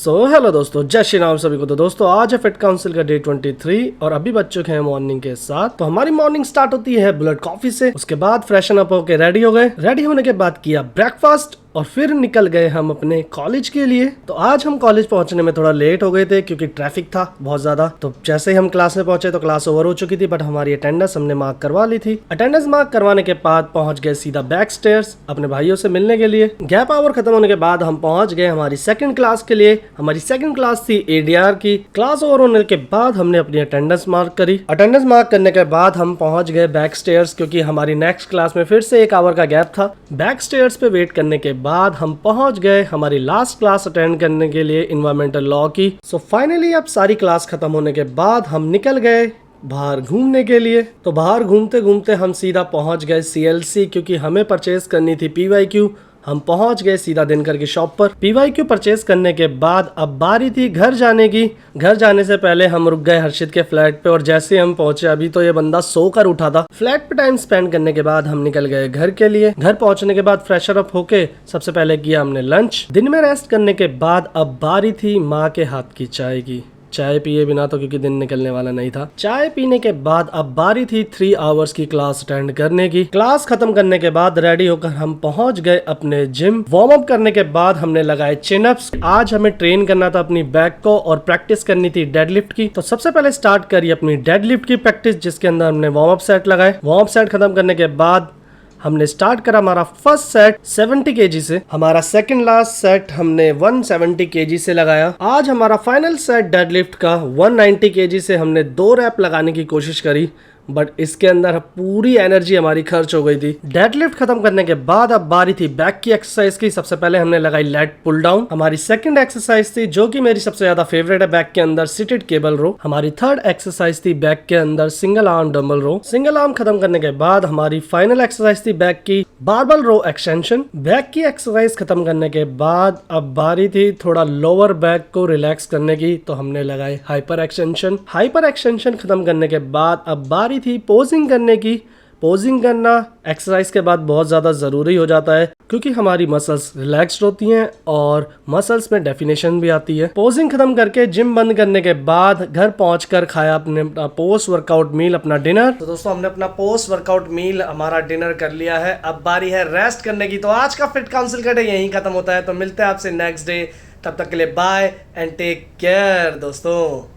Hello दोस्तों, जय श्री राम सभी को। तो दोस्तों आज है फिट काउंसिल का डे 23 और अभी बज चुके हैं मॉर्निंग के 7। तो हमारी मॉर्निंग स्टार्ट होती है बुलेट कॉफी से। उसके बाद फ्रेशन अप होके रेडी हो गए। रेडी होने के बाद किया ब्रेकफास्ट और फिर निकल गए हम अपने कॉलेज के लिए। तो आज हम कॉलेज पहुंचने में थोड़ा लेट हो गए थे क्योंकि ट्रैफिक था बहुत ज्यादा। तो जैसे ही हम क्लास में पहुंचे तो क्लास ओवर हो चुकी थी, बट हमारी अटेंडेंस हमने मार्क करवा ली थी। अटेंडेंस मार्क करवाने के बाद पहुंच गए सीधा बैक स्टेयर्स अपने भाइयों से मिलने के लिए। गैप आवर खत्म होने के बाद हम पहुंच गए हमारी सेकंड क्लास के लिए। हमारी सेकंड क्लास थी एडीआर की। क्लास ओवर होने के बाद हमने अपनी अटेंडेंस मार्क करी। अटेंडेंस मार्क करने के बाद हम पहुंच गए बैक स्टेयर्स क्योंकि हमारी नेक्स्ट क्लास में फिर से 1 आवर का गैप था। बैक स्टेयर्स पे वेट करने के बाद हम पहुंच गए हमारी लास्ट क्लास अटेंड करने के लिए इन्वायरमेंटल लॉ की। सो फाइनली अब सारी क्लास खत्म होने के बाद हम निकल गए बाहर घूमने के लिए। तो बाहर घूमते घूमते हम सीधा पहुंच गए सीएलसी क्योंकि हमें परचेज करनी थी पीवाईक्यू। हम पहुंच गए सीधा दिनकर की शॉप पर। पीवाईक्यू परचेज करने के बाद अब बारी थी घर जाने की। घर जाने से पहले हम रुक गए हर्षित के फ्लैट पे और जैसे हम पहुंचे अभी तो ये बंदा सोकर उठा था। फ्लैट पे टाइम स्पेंड करने के बाद हम निकल गए घर के लिए। घर पहुंचने के बाद फ्रेशर अप होके सबसे पहले किया हमने लंच। दिन में रेस्ट करने के बाद अब बारी थी माँ के हाथ की चाय की। चाय पिए बिना तो क्योंकि दिन निकलने वाला नहीं था। चाय पीने के बाद अब बारी थी 3 आवर्स की क्लास अटेंड करने की। क्लास खत्म करने के बाद रेडी होकर हम पहुंच गए अपने जिम। वार्म अप करने के बाद हमने लगाए चिन अप्स। आज हमें ट्रेन करना था अपनी बैक को और प्रैक्टिस करनी थी डेडलिफ्ट की। तो सबसे पहले स्टार्ट करी अपनी डेडलिफ्ट की प्रैक्टिस, जिसके अंदर हमने वार्म अप सेट लगाए। वार्म अप सेट खत्म करने के बाद हमने स्टार्ट करा हमारा फर्स्ट सेट 70 केजी से। हमारा सेकंड लास्ट सेट हमने 170 केजी से लगाया। आज हमारा फाइनल सेट डेडलिफ्ट का 190 केजी से हमने 2 रैप लगाने की कोशिश करी, बट इसके अंदर पूरी एनर्जी हमारी खर्च हो गई थी। डेडलिफ्ट खत्म करने के बाद अब बारी थी बैक की एक्सरसाइज की। सबसे पहले हमने लगाई लेट पुल डाउन। हमारी सेकंड एक्सरसाइज थी जो कि मेरी सबसे ज्यादा फेवरेट है बैक के अंदर, सिटेड केबल रो। हमारी थर्ड एक्सरसाइज थी बैक के अंदर सिंगल आर्म डंबल रो। सिंगल आर्म खत्म करने के बाद हमारी फाइनल एक्सरसाइज थी बैक की बारबल रो एक्सटेंशन। बैक की एक्सरसाइज खत्म करने के बाद अब बारी थी थोड़ा लोअर बैक को रिलैक्स करने की, तो हमने लगाई हाइपर एक्सटेंशन। हाइपर एक्सटेंशन खत्म करने के बाद अब बारी थी पोजिंग करने की। पोजिंग करना एक्सरसाइज के बाद बहुत ज़्यादा ज़रूरी हो जाता है क्योंकि हमारी मसल्स रिलैक्स्ड होती हैं और मसल्स में डेफिनेशन भी आती है। पोजिंग खत्म करके जिम बंद करने के बाद घर पहुंचकर खाया अपने पोस्ट वर्कआउट मील, अपना डिनर। तो दोस्तों हमने अपना पोस्ट वर्कआउट मील हमारा डिनर कर लिया है। अब बारी है रेस्ट करने की। तो आज का फिट काउंसिल का डे यहीं खत्म होता है। तो मिलते हैं आपसे नेक्स्ट डे। तब तक के लिए बाय एंड टेक केयर दोस्तों।